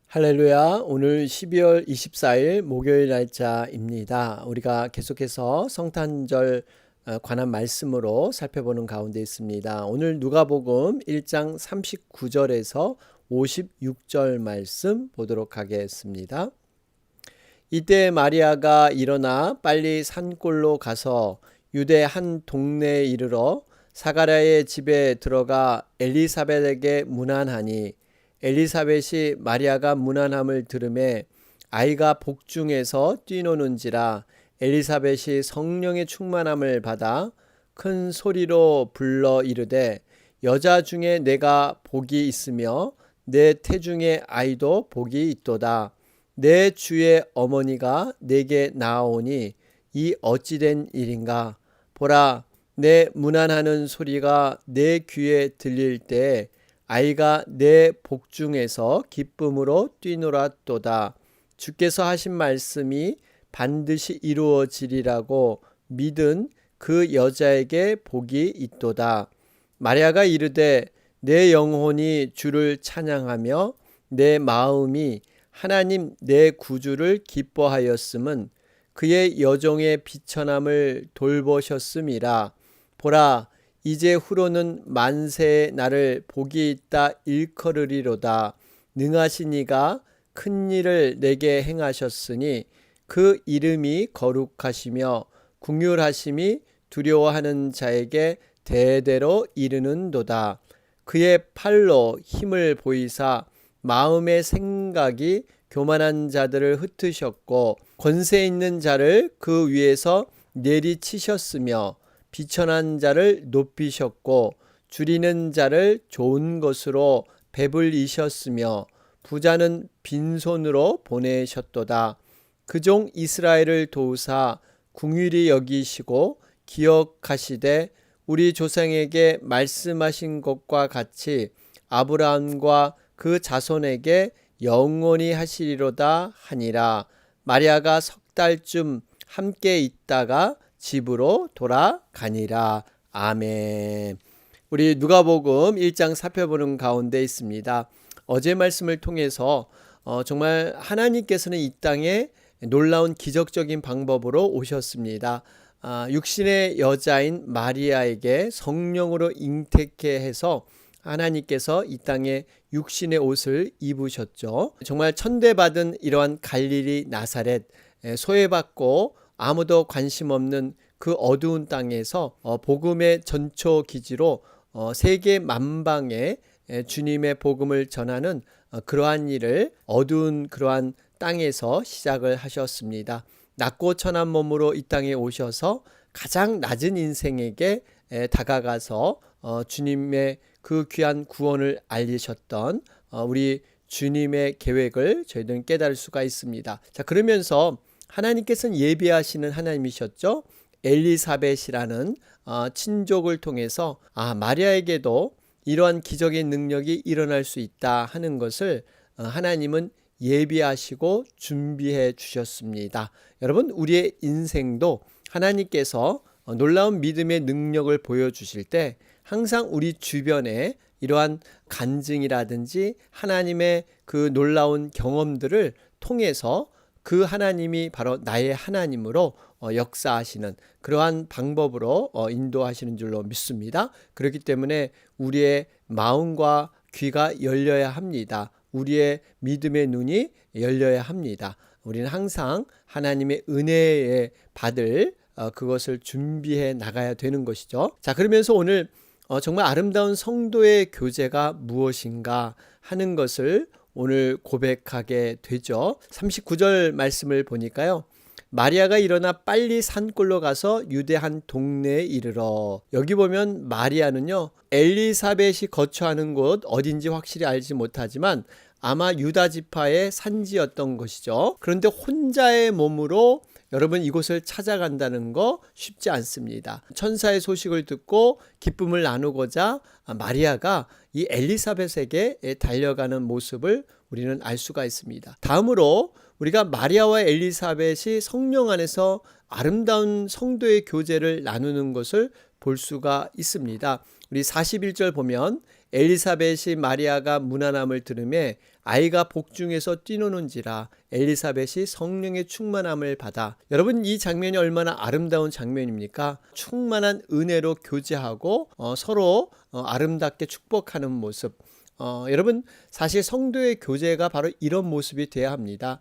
할렐루야. 오늘 12월 24일 목요일 날짜입니다. 우리가 계속해서 성탄절 관한 말씀으로 살펴보는 가운데 있습니다. 오늘 누가복음 1장 39절에서 56절 말씀 보도록 하겠습니다. 이때 마리아가 일어나 빨리 산골로 가서 유대 한 동네에 이르러 사가랴의 집에 들어가 엘리사벳에게 문안하니 엘리사벳이 마리아가 문안함을 들으매 아이가 복중에서 뛰노는지라 엘리사벳이 성령의 충만함을 받아 큰 소리로 불러 이르되 여자 중에 내가 복이 있으며 내 태중의 아이도 복이 있도다. 내 주의 어머니가 내게 나아오니 이 어찌된 일인가. 보라, 내 문안하는 소리가 내 귀에 들릴 때 아이가 내 복중에서 기쁨으로 뛰놀았도다. 주께서 하신 말씀이 반드시 이루어지리라고 믿은 그 여자에게 복이 있도다. 마리아가 이르되 내 영혼이 주를 찬양하며 내 마음이 하나님 내 구주를 기뻐하였음은 그의 여종의 비천함을 돌보셨음이라. 보라, 이제 후로는 만세의 나를 복이 있다 일컬으리로다. 능하신 이가 큰 일을 내게 행하셨으니 그 이름이 거룩하시며 긍휼하심이 두려워하는 자에게 대대로 이르는도다. 그의 팔로 힘을 보이사 마음의 생각이 교만한 자들을 흩으셨고 권세 있는 자를 그 위에서 내리치셨으며 비천한 자를 높이셨고 줄이는 자를 좋은 것으로 배불리셨으며 부자는 빈손으로 보내셨도다. 그 종 이스라엘을 도우사 긍휼히 여기시고 기억하시되 우리 조상에게 말씀하신 것과 같이 아브라함과 그 자손에게 영원히 하시리로다 하니라. 마리아가 석 달쯤 함께 있다가 집으로 돌아가니라. 아멘. 우리 누가복음 1장 살펴보는 가운데 있습니다. 어제 말씀을 통해서 정말 하나님께서는 이 땅에 놀라운 기적적인 방법으로 오셨습니다. 육신의 여자인 마리아에게 성령으로 잉태케 해서 하나님께서 이 땅에 육신의 옷을 입으셨죠. 정말 천대받은 이러한 갈릴리 나사렛, 소외받고 아무도 관심 없는 그 어두운 땅에서 복음의 전초 기지로 세계 만방에 주님의 복음을 전하는 그러한 일을 어두운 그러한 땅에서 시작을 하셨습니다. 낮고 천한 몸으로 이 땅에 오셔서 가장 낮은 인생에게 다가가서 주님의 그 귀한 구원을 알리셨던 우리 주님의 계획을 저희들은 깨달을 수가 있습니다. 자, 그러면서 하나님께서는 예비하시는 하나님이셨죠. 엘리사벳이라는 친족을 통해서 마리아에게도 이러한 기적의 능력이 일어날 수 있다 하는 것을 하나님은 예비하시고 준비해 주셨습니다. 여러분, 우리의 인생도 하나님께서 놀라운 믿음의 능력을 보여주실 때 항상 우리 주변에 이러한 간증이라든지 하나님의 그 놀라운 경험들을 통해서 그 하나님이 바로 나의 하나님으로 역사하시는 그러한 방법으로 인도하시는 줄로 믿습니다. 그렇기 때문에 우리의 마음과 귀가 열려야 합니다. 우리의 믿음의 눈이 열려야 합니다. 우리는 항상 하나님의 은혜에 받을 그것을 준비해 나가야 되는 것이죠. 자, 그러면서 오늘 정말 아름다운 성도의 교제가 무엇인가 하는 것을 오늘 고백하게 되죠. 39절 말씀을 보니까요. 마리아가 일어나 빨리 산골로 가서 유대 한 동네에 이르러. 여기 보면 마리아는요, 엘리사벳이 거처하는 곳 어딘지 확실히 알지 못하지만 아마 유다 지파의 산지였던 것이죠. 그런데 혼자의 몸으로 여러분 이곳을 찾아간다는 거 쉽지 않습니다. 천사의 소식을 듣고 기쁨을 나누고자 마리아가 이 엘리사벳에게 달려가는 모습을 우리는 알 수가 있습니다. 다음으로 우리가 마리아와 엘리사벳이 성령 안에서 아름다운 성도의 교제를 나누는 것을 볼 수가 있습니다. 우리 41절 보면 엘리사벳이 마리아가 문안함을 들으매 아이가 복중에서 뛰노는지라 엘리사벳이 성령의 충만함을 받아. 여러분, 이 장면이 얼마나 아름다운 장면입니까? 충만한 은혜로 교제하고 서로 아름답게 축복하는 모습. 여러분, 사실 성도의 교제가 바로 이런 모습이 돼야 합니다.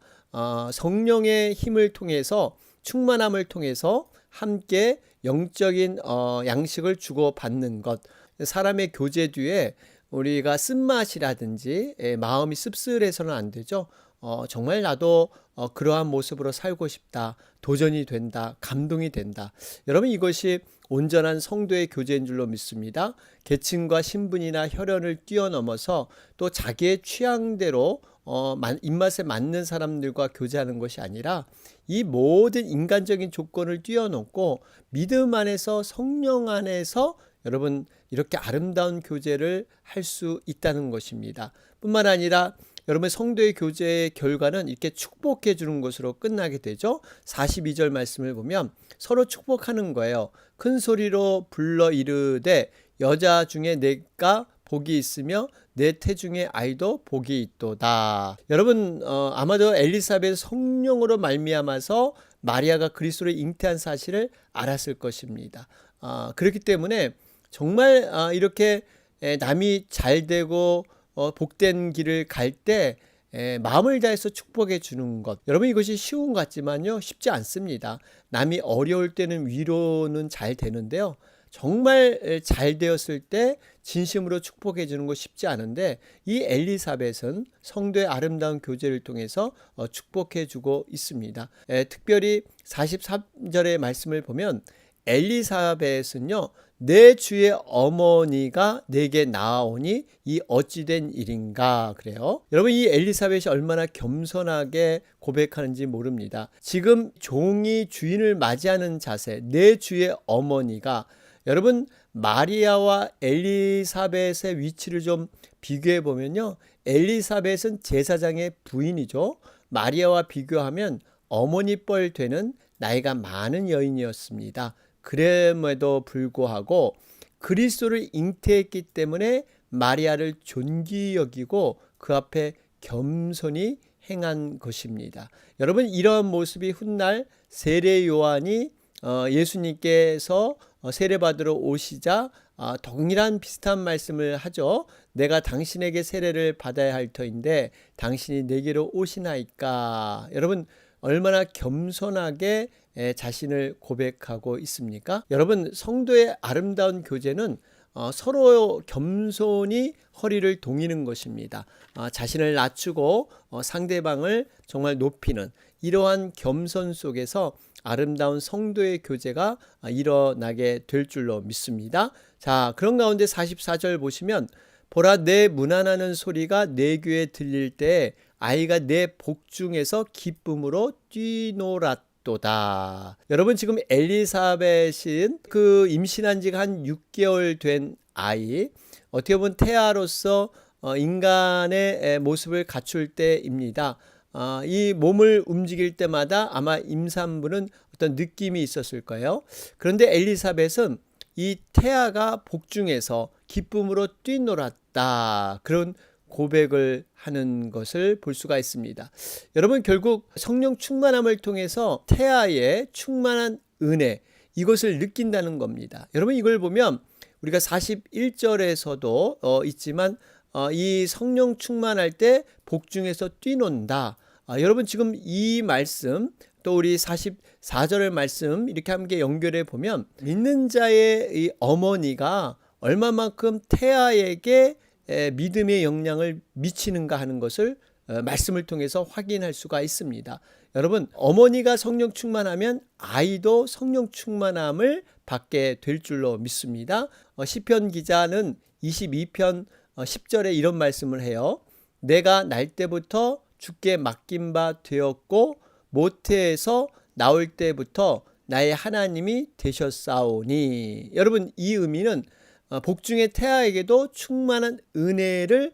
성령의 힘을 통해서, 충만함을 통해서 함께 영적인 양식을 주고받는 것. 사람의 교제 뒤에 우리가 쓴맛이라든지 마음이 씁쓸해서는 안 되죠. 정말 나도 그러한 모습으로 살고 싶다, 도전이 된다, 감동이 된다. 여러분, 이것이 온전한 성도의 교제인 줄로 믿습니다. 계층과 신분이나 혈연을 뛰어넘어서 또 자기의 취향대로 입맛에 맞는 사람들과 교제하는 것이 아니라 이 모든 인간적인 조건을 뛰어넘고 믿음 안에서, 성령 안에서 여러분, 이렇게 아름다운 교제를 할 수 있다는 것입니다. 뿐만 아니라 여러분, 성도의 교제의 결과는 이렇게 축복해 주는 것으로 끝나게 되죠. 42절 말씀을 보면 서로 축복하는 거예요. 큰 소리로 불러 이르되 여자 중에 내가 복이 있으며 내 태중의 아이도 복이 있도다. 여러분, 아마도 엘리사벳 성령으로 말미암아서 마리아가 그리스도를 잉태한 사실을 알았을 것입니다. 그렇기 때문에 정말 이렇게 남이 잘 되고 복된 길을 갈 때 마음을 다해서 축복해 주는 것. 여러분, 이것이 쉬운 것 같지만요, 쉽지 않습니다. 남이 어려울 때는 위로는 잘 되는데요, 정말 잘 되었을 때 진심으로 축복해 주는 것 쉽지 않은데, 이 엘리사벳은 성도의 아름다운 교제를 통해서 축복해 주고 있습니다. 특별히 43절의 말씀을 보면 엘리사벳은요, 내 주의 어머니가 내게 나아오니 이 어찌된 일인가 그래요. 여러분, 이 엘리사벳이 얼마나 겸손하게 고백하는지 모릅니다. 지금 종이 주인을 맞이하는 자세, 내 주의 어머니가, 여러분, 마리아와 엘리사벳의 위치를 좀 비교해 보면요, 엘리사벳은 제사장의 부인이죠. 마리아와 비교하면 어머니뻘 되는 나이가 많은 여인이었습니다. 그럼에도 불구하고 그리스도를 잉태했기 때문에 마리아를 존귀 여기고 그 앞에 겸손히 행한 것입니다. 여러분, 이런 모습이 훗날 세례 요한이 예수님께서 세례받으러 오시자 동일한 비슷한 말씀을 하죠. 내가 당신에게 세례를 받아야 할 터인데 당신이 내게로 오시나이까. 여러분, 얼마나 겸손하게 자신을 고백하고 있습니까? 여러분, 성도의 아름다운 교제는 서로 겸손히 허리를 동이는 것입니다. 자신을 낮추고 상대방을 정말 높이는 이러한 겸손 속에서 아름다운 성도의 교제가 일어나게 될 줄로 믿습니다. 자, 그런 가운데 44절 보시면 보라, 내 문안하는 소리가 내 귀에 들릴 때 아이가 내 복중에서 기쁨으로 뛰놀았도다. 여러분, 지금 엘리사벳은 그 임신한 지가 한 6개월 된 아이, 어떻게 보면 태아로서 인간의 모습을 갖출 때입니다. 이 몸을 움직일 때마다 아마 임산부는 어떤 느낌이 있었을 거예요. 그런데 엘리사벳은 이 태아가 복중에서 기쁨으로 뛰놀았다, 그런 고백을 하는 것을 볼 수가 있습니다. 여러분, 결국 성령 충만함을 통해서 태아의 충만한 은혜, 이것을 느낀다는 겁니다. 여러분, 이걸 보면 우리가 41절에서도 있지만 이 성령 충만할 때 복중에서 뛰논다. 여러분, 지금 이 말씀, 또 우리 44절의 말씀 이렇게 함께 연결해 보면 믿는 자의 이 어머니가 얼마만큼 태아에게 믿음의 영향을 미치는가 하는 것을 말씀을 통해서 확인할 수가 있습니다. 여러분, 어머니가 성령 충만하면 아이도 성령 충만함을 받게 될 줄로 믿습니다. 시편 기자는 22편 10절에 이런 말씀을 해요. 내가 날 때부터 주께 맡긴 바 되었고 모태에서 나올 때부터 나의 하나님이 되셨사오니. 여러분, 이 의미는 복중의 태아에게도 충만한 은혜를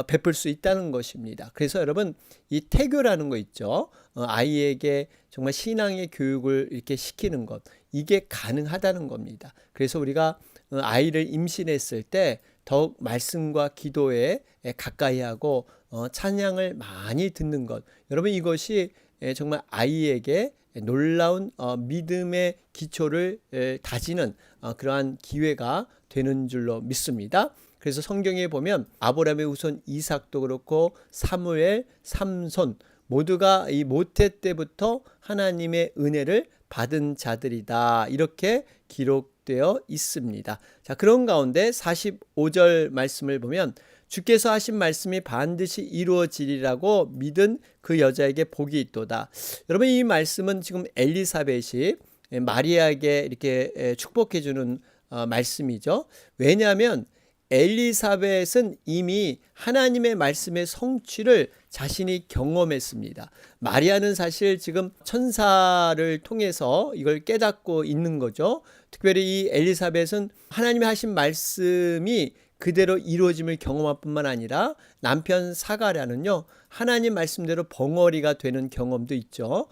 베풀 수 있다는 것입니다. 그래서 여러분, 이 태교라는 거 있죠. 아이에게 정말 신앙의 교육을 이렇게 시키는 것, 이게 가능하다는 겁니다. 그래서 우리가 아이를 임신했을 때 더욱 말씀과 기도에 가까이 하고 찬양을 많이 듣는 것. 여러분 이것이 정말 아이에게 놀라운 믿음의 기초를 다지는 그러한 기회가 되는 줄로 믿습니다. 그래서 성경에 보면 아브라함의 후손 이삭도 그렇고 사무엘, 삼손 모두가 이 모태 때부터 하나님의 은혜를 받은 자들이다. 이렇게 기록되어 있습니다. 자, 그런 가운데 45절 말씀을 보면 주께서 하신 말씀이 반드시 이루어지리라고 믿은 그 여자에게 복이 있도다. 여러분 이 말씀은 지금 엘리사벳이 마리아에게 이렇게 축복해 주는 말씀이죠. 왜냐하면 엘리사벳은 이미 하나님의 말씀의 성취를 자신이 경험했습니다. 마리아는 사실 지금 천사를 통해서 이걸 깨닫고 있는 거죠. 특별히 이 엘리사벳은 하나님이 하신 말씀이 그대로 이루어짐을 경험할 뿐만 아니라 남편 사가랴는요 하나님 말씀대로 벙어리가 되는 경험도 있죠.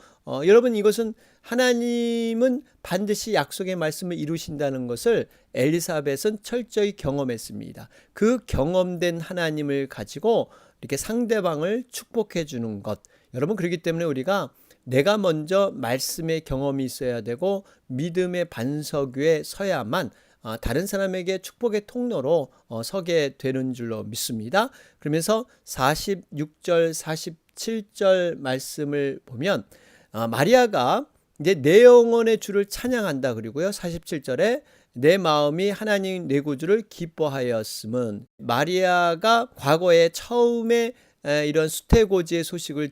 여러분 이것은 하나님은 반드시 약속의 말씀을 이루신다는 것을 엘리사벳은 철저히 경험했습니다. 그 경험된 하나님을 가지고 이렇게 상대방을 축복해 주는 것. 여러분 그렇기 때문에 우리가 내가 먼저 말씀의 경험이 있어야 되고 믿음의 반석 위에 서야만 다른 사람에게 축복의 통로로 서게 되는 줄로 믿습니다. 그러면서 46절, 47절 말씀을 보면 마리아가 이제 내 영혼의 주를 찬양한다 그리고요. 47절에 내 마음이 하나님 내 구주를 기뻐하였음은 마리아가 과거에 처음에 이런 수태고지의 소식을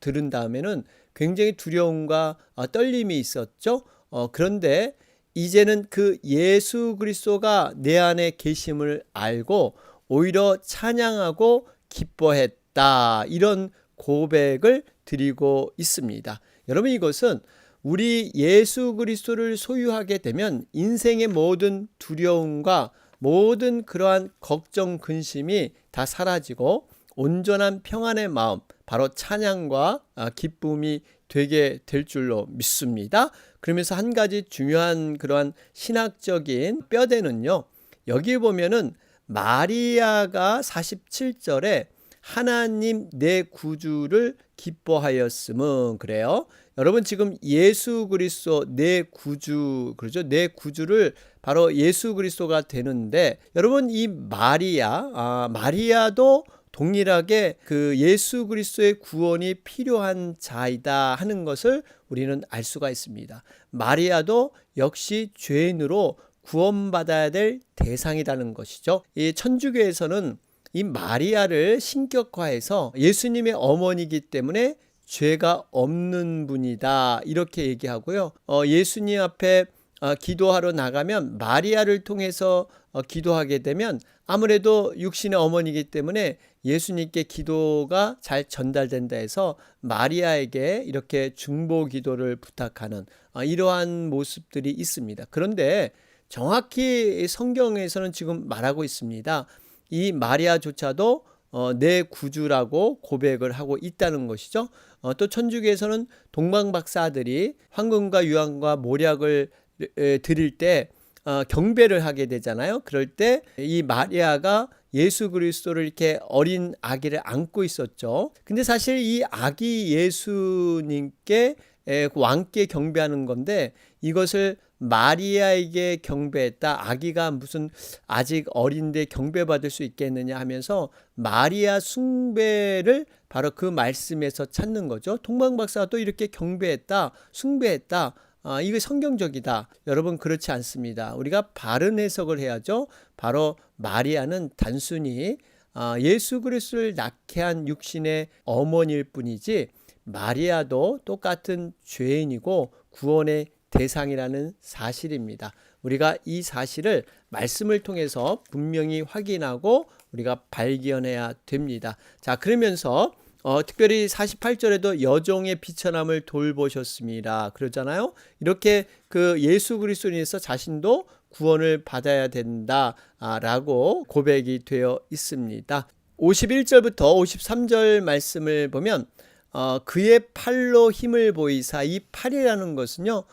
들은 다음에는 굉장히 두려움과 떨림이 있었죠. 그런데 이제는 그 예수 그리스도가 내 안에 계심을 알고 오히려 찬양하고 기뻐했다. 이런 고백을 드리고 있습니다. 여러분 이것은 우리 예수 그리스도를 소유하게 되면 인생의 모든 두려움과 모든 그러한 걱정 근심이 다 사라지고 온전한 평안의 마음 바로 찬양과 기쁨이 되게 될 줄로 믿습니다. 그러면서 한 가지 중요한 그러한 신학적인 뼈대는요. 여기 보면은 마리아가 47절에 하나님 내 구주를 기뻐하였음은 그래요. 여러분 지금 예수 그리스도 내 구주 그러죠. 내 구주를 바로 예수 그리스도가 되는데 여러분 이 마리아도 동일하게 그 예수 그리스도의 구원이 필요한 자이다 하는 것을 우리는 알 수가 있습니다. 마리아도 역시 죄인으로 구원받아야 될 대상이라는 것이죠. 이 천주교에서는 이 마리아를 신격화해서 예수님의 어머니이기 때문에 죄가 없는 분이다 이렇게 얘기하고요. 예수님 앞에 기도하러 나가면 마리아를 통해서 기도하게 되면 아무래도 육신의 어머니이기 때문에 예수님께 기도가 잘 전달된다 해서 마리아에게 이렇게 중보 기도를 부탁하는 이러한 모습들이 있습니다. 그런데 정확히 성경에서는 지금 말하고 있습니다. 이 마리아조차도 내 구주라고 고백을 하고 있다는 것이죠. 또 천주교에서는 동방박사들이 황금과 유황과 모략을 드릴 때 경배를 하게 되잖아요. 그럴 때 이 마리아가 예수 그리스도를 이렇게 어린 아기를 안고 있었죠. 근데 사실 이 아기 예수님께 왕께 경배하는 건데 이것을 마리아에게 경배했다. 아기가 무슨 아직 어린데 경배받을 수 있겠느냐 하면서 마리아 숭배를 바로 그 말씀에서 찾는 거죠. 동방박사가 또 이렇게 경배했다, 숭배했다. 이거 성경적이다. 여러분 그렇지 않습니다. 우리가 바른 해석을 해야죠. 바로 마리아는 단순히 예수 그리스도를 낳게 한 육신의 어머니일 뿐이지 마리아도 똑같은 죄인이고 구원의 대상이라는 사실입니다. 우리가 이 사실을 말씀을 통해서 분명히 확인하고 우리가 발견해야 됩니다. 자, 그러면서 특별히 48절에도 여종의 비천함을 돌보셨습니다. 그러잖아요. 이렇게 그 예수 그리스도인에서 자신도 구원을 받아야 된다라고 고백이 되어 있습니다. 51절부터 53절 말씀을 보면 그의 팔로 힘을 보이사 이 팔이라는 것은요.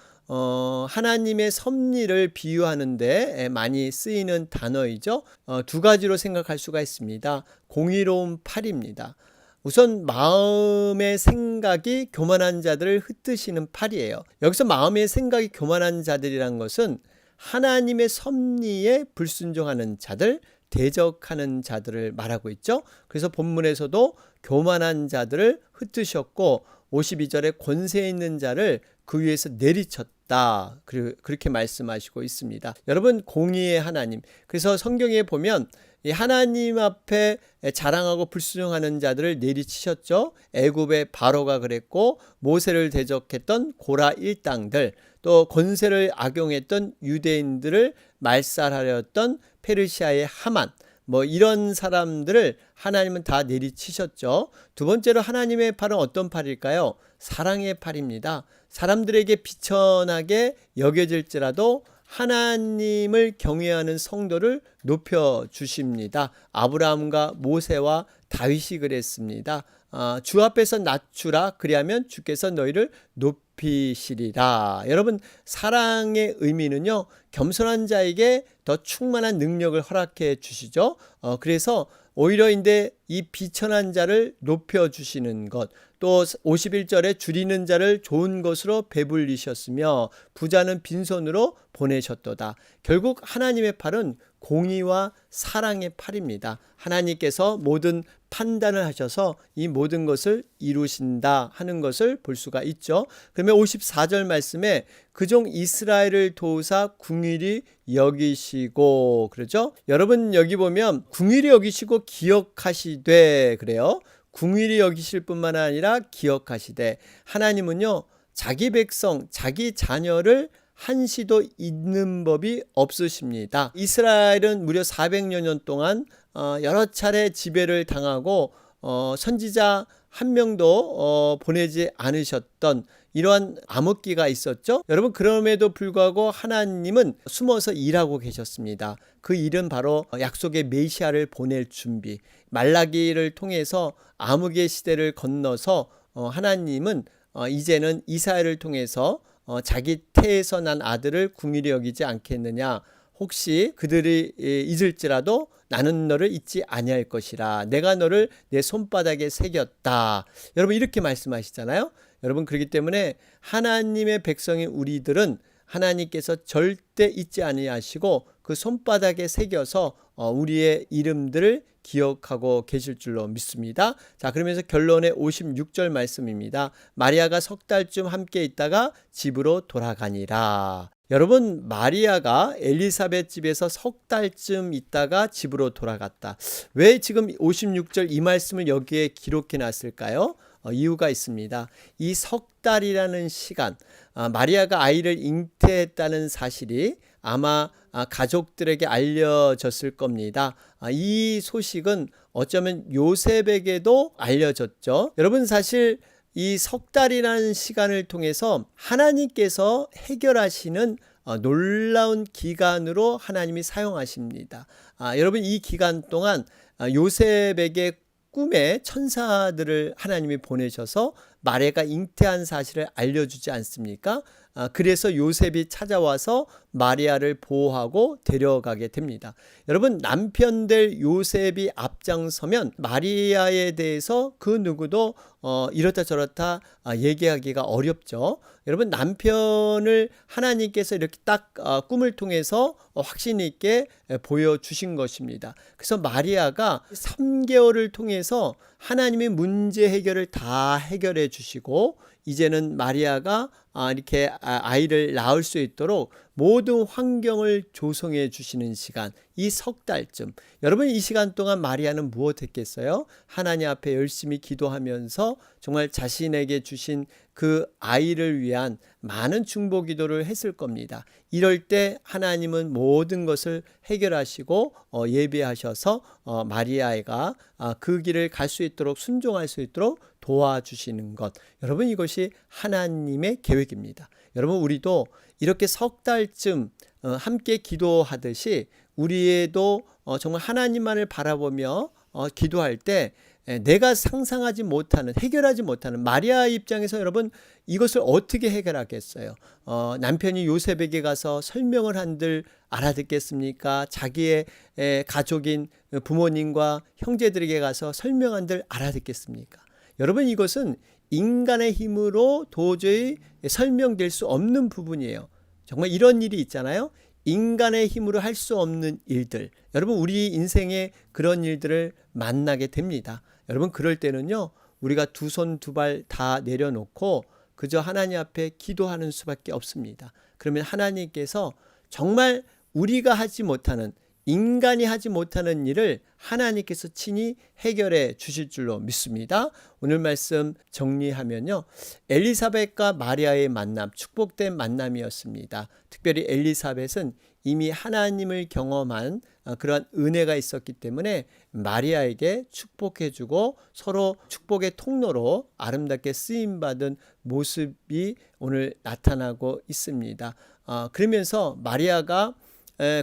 하나님의 섭리를 비유하는데 많이 쓰이는 단어이죠. 두 가지로 생각할 수가 있습니다. 공의로운 팔입니다. 우선 마음의 생각이 교만한 자들을 흩으시는 팔이에요. 여기서 마음의 생각이 교만한 자들이란 것은 하나님의 섭리에 불순종하는 자들, 대적하는 자들을 말하고 있죠. 그래서 본문에서도 교만한 자들을 흩으셨고 52절에 권세 있는 자를 그 위에서 내리쳤다. 그렇게 말씀하시고 있습니다. 여러분, 공의의 하나님. 그래서 성경에 보면 이 하나님 앞에 자랑하고 불순종하는 자들을 내리치셨죠. 애굽의 바로가 그랬고 모세를 대적했던 고라 일당들, 또 권세를 악용했던 유대인들을 말살하려 했던 페르시아의 하만, 이런 사람들을 하나님은 다 내리치셨죠. 두 번째로 하나님의 팔은 어떤 팔일까요? 사랑의 팔입니다. 사람들에게 비천하게 여겨질지라도 하나님을 경외하는 성도를 높여주십니다. 아브라함과 모세와 다윗이 그랬습니다. 주 앞에서 낮추라, 그리하면 주께서 너희를 높이시리라. 여러분, 사랑의 의미는요, 겸손한 자에게 더 충만한 능력을 허락해 주시죠. 그래서 오히려인데 이 비천한 자를 높여주시는 것, 또 51절에 줄이는 자를 좋은 것으로 배불리셨으며 부자는 빈손으로 보내셨도다. 결국 하나님의 팔은 공의와 사랑의 팔입니다. 하나님께서 모든 판단을 하셔서 이 모든 것을 이루신다 하는 것을 볼 수가 있죠. 그러면 54절 말씀에 그종 이스라엘을 도우사 궁일이 여기시고 그러죠. 여러분, 여기 보면 궁일이 여기시고 기억하시되 그래요. 궁일이 여기실 뿐만 아니라 기억하시되, 하나님은요 자기 백성, 자기 자녀를 한시도 잊는 법이 없으십니다. 이스라엘은 무려 400여 년 동안 여러 차례 지배를 당하고 선지자 한 명도 보내지 않으셨던 이러한 암흑기가 있었죠. 여러분, 그럼에도 불구하고 하나님은 숨어서 일하고 계셨습니다. 그 일은 바로 약속의 메시아를 보낼 준비, 말라기를 통해서 암흑의 시대를 건너서 하나님은 이제는 이스라엘을 통해서 자기 태에서 난 아들을 궁일이 여기지 않겠느냐. 혹시 그들이 잊을지라도 나는 너를 잊지 아니할 것이라. 내가 너를 내 손바닥에 새겼다. 여러분, 이렇게 말씀하시잖아요. 여러분, 그렇기 때문에 하나님의 백성인 우리들은 하나님께서 절대 잊지 아니하시고 그 손바닥에 새겨서 우리의 이름들을 기억하고 계실 줄로 믿습니다. 자, 그러면서 결론의 56절 말씀입니다. 마리아가 석 달쯤 함께 있다가 집으로 돌아가니라. 여러분, 마리아가 엘리사벳 집에서 석 달쯤 있다가 집으로 돌아갔다. 왜 지금 56절 이 말씀을 여기에 기록해 놨을까요? 이유가 있습니다. 이 석 달이라는 시간, 마리아가 아이를 잉태했다는 사실이 아마 가족들에게 알려졌을 겁니다. 이 소식은 어쩌면 요셉에게도 알려졌죠. 여러분, 사실 이 석 달이라는 시간을 통해서 하나님께서 해결하시는 놀라운 기간으로 하나님이 사용하십니다. 여러분, 이 기간 동안 요셉에게 꿈에 천사들을 하나님이 보내셔서 마리아가 잉태한 사실을 알려주지 않습니까? 그래서 요셉이 찾아와서 마리아를 보호하고 데려가게 됩니다. 여러분, 남편 될 요셉이 앞장서면 마리아에 대해서 그 누구도 이렇다 저렇다 얘기하기가 어렵죠. 여러분, 남편을 하나님께서 이렇게 딱 꿈을 통해서 확신 있게 보여주신 것입니다. 그래서 마리아가 3개월을 통해서 하나님의 문제 해결을 다 해결해 주시고 이제는 마리아가 이렇게 아이를 낳을 수 있도록 모든 환경을 조성해 주시는 시간, 이 석 달쯤. 여러분, 이 시간 동안 마리아는 무엇했겠어요? 하나님 앞에 열심히 기도하면서 정말 자신에게 주신 그 아이를 위한 많은 중보 기도를 했을 겁니다. 이럴 때 하나님은 모든 것을 해결하시고 예비하셔서 마리아가 그 길을 갈 수 있도록, 순종할 수 있도록 도와주시는 것. 여러분, 이것이 하나님의 계획입니다. 여러분, 우리도 이렇게 석 달쯤 함께 기도하듯이 우리도 정말 하나님만을 바라보며 기도할 때 내가 상상하지 못하는, 해결하지 못하는, 마리아 입장에서 여러분 이것을 어떻게 해결하겠어요? 남편이 요셉에게 가서 설명을 한들 알아듣겠습니까? 자기의 가족인 부모님과 형제들에게 가서 설명한들 알아듣겠습니까? 여러분 이것은 인간의 힘으로 도저히 설명될 수 없는 부분이에요. 정말 이런 일이 있잖아요. 인간의 힘으로 할 수 없는 일들. 여러분 우리 인생에 그런 일들을 만나게 됩니다. 여러분 그럴 때는요. 우리가 두 손 두 발 다 내려놓고 그저 하나님 앞에 기도하는 수밖에 없습니다. 그러면 하나님께서 정말 우리가 하지 못하는, 인간이 하지 못하는 일을 하나님께서 친히 해결해 주실 줄로 믿습니다. 오늘 말씀 정리하면요. 엘리사벳과 마리아의 만남, 축복된 만남이었습니다. 특별히 엘리사벳은 이미 하나님을 경험한 그런 은혜가 있었기 때문에 마리아에게 축복해주고 서로 축복의 통로로 아름답게 쓰임받은 모습이 오늘 나타나고 있습니다. 그러면서 마리아가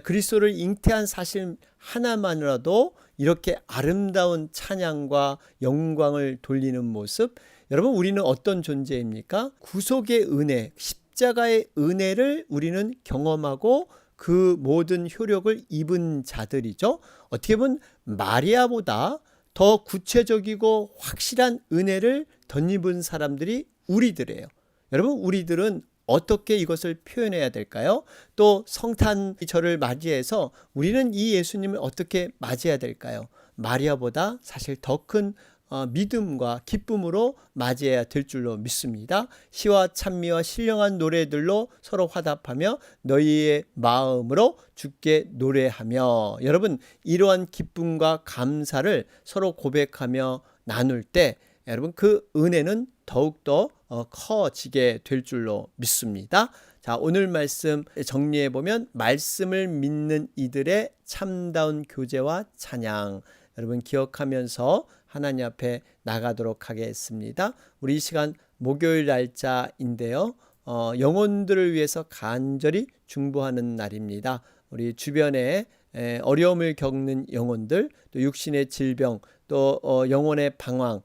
그리스도를 잉태한 사실 하나만으로도 이렇게 아름다운 찬양과 영광을 돌리는 모습. 여러분 우리는 어떤 존재입니까? 구속의 은혜, 십자가의 은혜를 우리는 경험하고 그 모든 효력을 입은 자들이죠. 어떻게 보면 마리아보다 더 구체적이고 확실한 은혜를 덧입은 사람들이 우리들이에요. 여러분 우리들은 어떻게 이것을 표현해야 될까요? 또 성탄절을 맞이해서 우리는 이 예수님을 어떻게 맞이해야 될까요? 마리아보다 사실 더 큰 믿음과 기쁨으로 맞이해야 될 줄로 믿습니다. 시와 찬미와 신령한 노래들로 서로 화답하며 너희의 마음으로 주께 노래하며. 여러분 이러한 기쁨과 감사를 서로 고백하며 나눌 때 여러분 그 은혜는 더욱더 커지게 될 줄로 믿습니다. 자, 오늘 말씀 정리해 보면 말씀을 믿는 이들의 참다운 교제와 찬양. 여러분 기억하면서 하나님 앞에 나가도록 하겠습니다. 우리 이 시간 목요일 날짜인데요. 영혼들을 위해서 간절히 중보하는 날입니다. 우리 주변에 어려움을 겪는 영혼들, 또 육신의 질병, 또 영혼의 방황,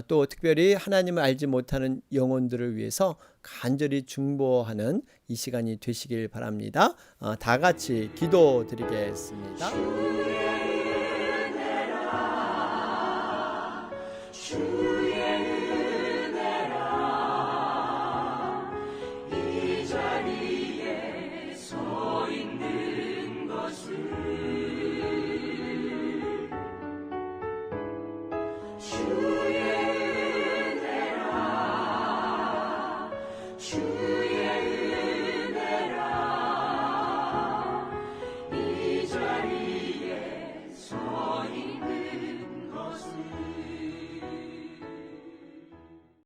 또 특별히 하나님을 알지 못하는 영혼들을 위해서 간절히 중보하는 이 시간이 되시길 바랍니다. 다 같이 기도드리겠습니다.